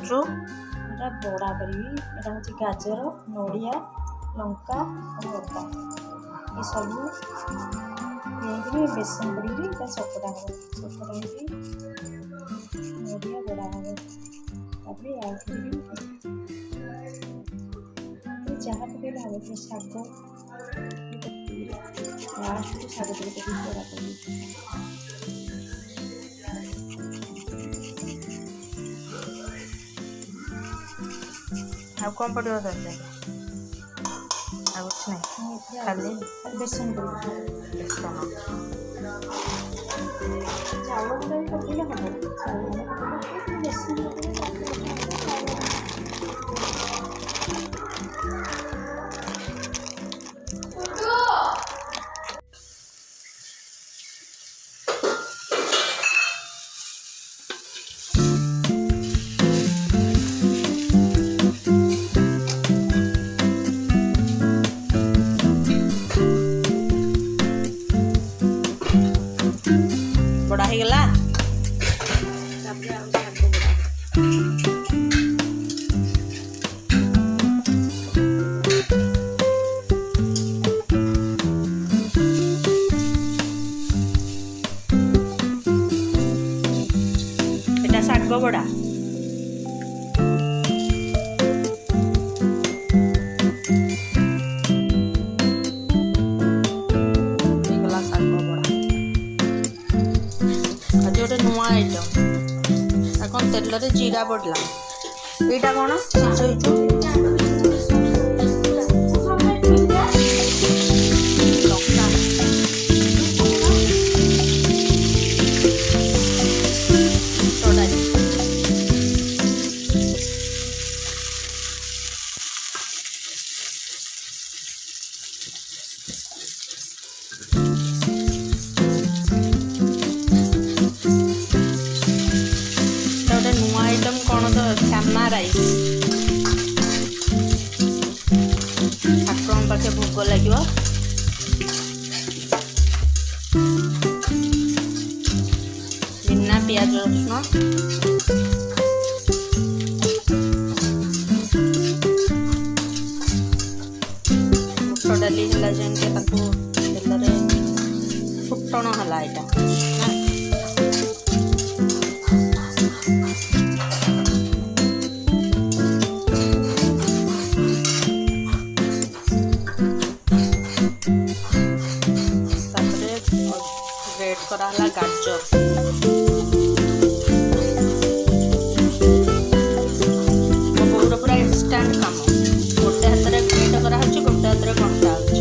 କରୁଛୁ? ଏଟା ବଡ଼ା କରିବି। ଏଟା ହେଉଛି ଗାଜର, ନଡ଼ିଆ, ଲଙ୍କା ଆଉ ଅଦା ଏସବୁ ଦେଇକିରି ବେସନ କରିକିରି ଏଟା ଚକଟା ହେବ। ଚକଟା ହେଇକି ନଡ଼ିଆ ବଡ଼ା ହେବ। ତାପରେ ଆଉ ଯାହା ପକେଇଲେ ହେବ। ଟିକେ ଶାଗ ଲାଷ୍ଟକୁ ଶାଗ ଟିକେ ପକେଇକି ବଡ଼ା କରିବି। ଆଉ କ'ଣ ପଡ଼ିବ ତରକାରୀ? ଆଉ କିଛି ନାହିଁ, ଖାଲି ବେସନ କରିବି। ବେସନ। ଚାଉଳ ଗୁଣ୍ଡ ବି ପକେଇଲେ ହେବ। ଚାଉଳ ଗୁଣ୍ଡ ପକେଇଲେ ବେସନ ବଡ଼ା ହେଇଗଲା। ତାପରେ ଆଉ ଶାଗ ବଡ଼ା। এটা ଶାଗ ବଡ଼ା। ହେଇଗଲା ଶାଗ ବଡ଼ା। ଆଜି ଗୋଟେ ନୂଆ ଆଇଟମ୍। କ'ଣ ତେଲରେ ଜିରା ପଡ଼ିଲା। ଏଇଟା କ'ଣ ସିଝେଇଛୁ? ଲଙ୍କା ତଡ଼ାଲି। ଗୋଟେ ନୂଆ ଆଇଟମ୍ କ'ଣ ତ ଚାନା ରାଇସ୍। ଠାକୁରଙ୍କ ପାଖେ ଭୋଗ ଲାଗିବ। ବିନା ପିଆଜ ରସୁଣ। ବୁଟ ଡାଲି ହେଲା ଯେମିତି ତାକୁ ତେଲରେ ଫୁଟଣ ହେଲା ଏଇଟା। ଗ୍ରେଟ୍ କରାହେଲା ଗାଜର। ମୋ ବୋଉର ପୁରା ଇନଷ୍ଟାଣ୍ଟ କାମ। ଗୋଟେ ହାତରେ ଗ୍ରେଟ୍ କରାହେଉଛି, ଗୋଟେ ହାତରେ କଣ୍ଟା ହେଉଛି।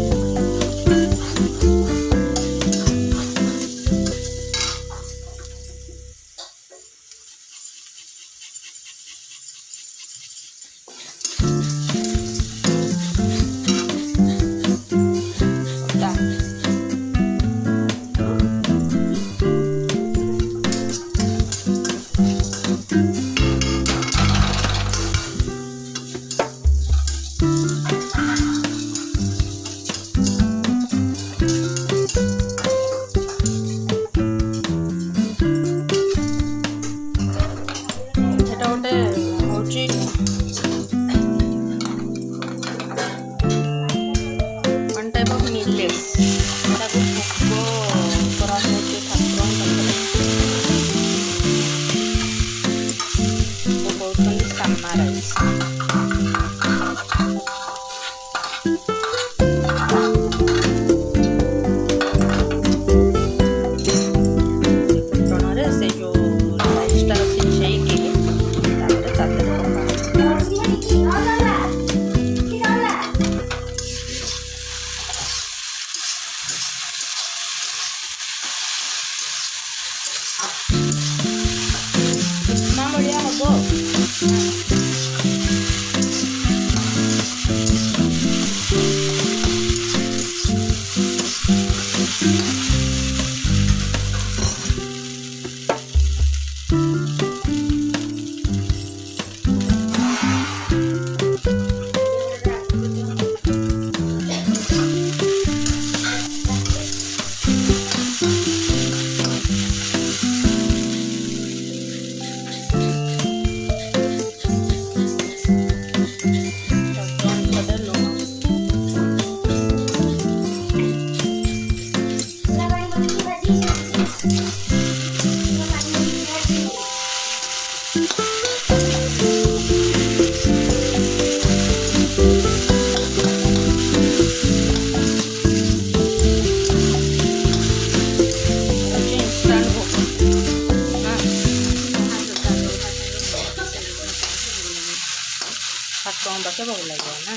ଲାଗିବ ନା।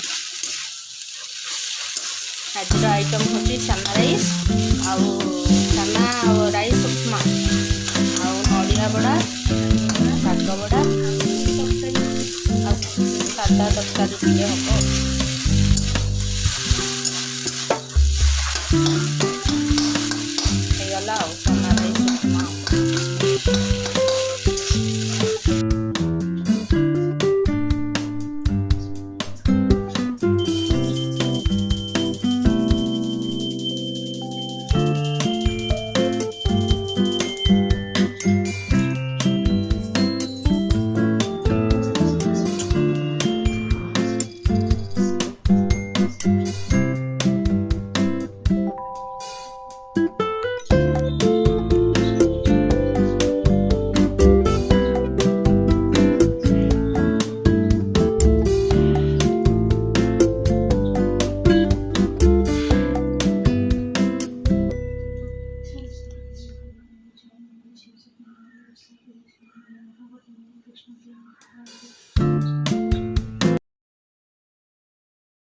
ଆଜିର ଆଇଟମ୍ ହେଉଛି ଚାନା ରାଇସ୍ ଆଉ ଚାନା ଆଉ ରାଇସ୍ ଉପମା ଆଉ ନଡ଼ିଆ ବଡ଼ା, ଶାଗ ବଡ଼ା ଆଉ ସାଧା ତରକାରୀ ଟିକେ ହେବ।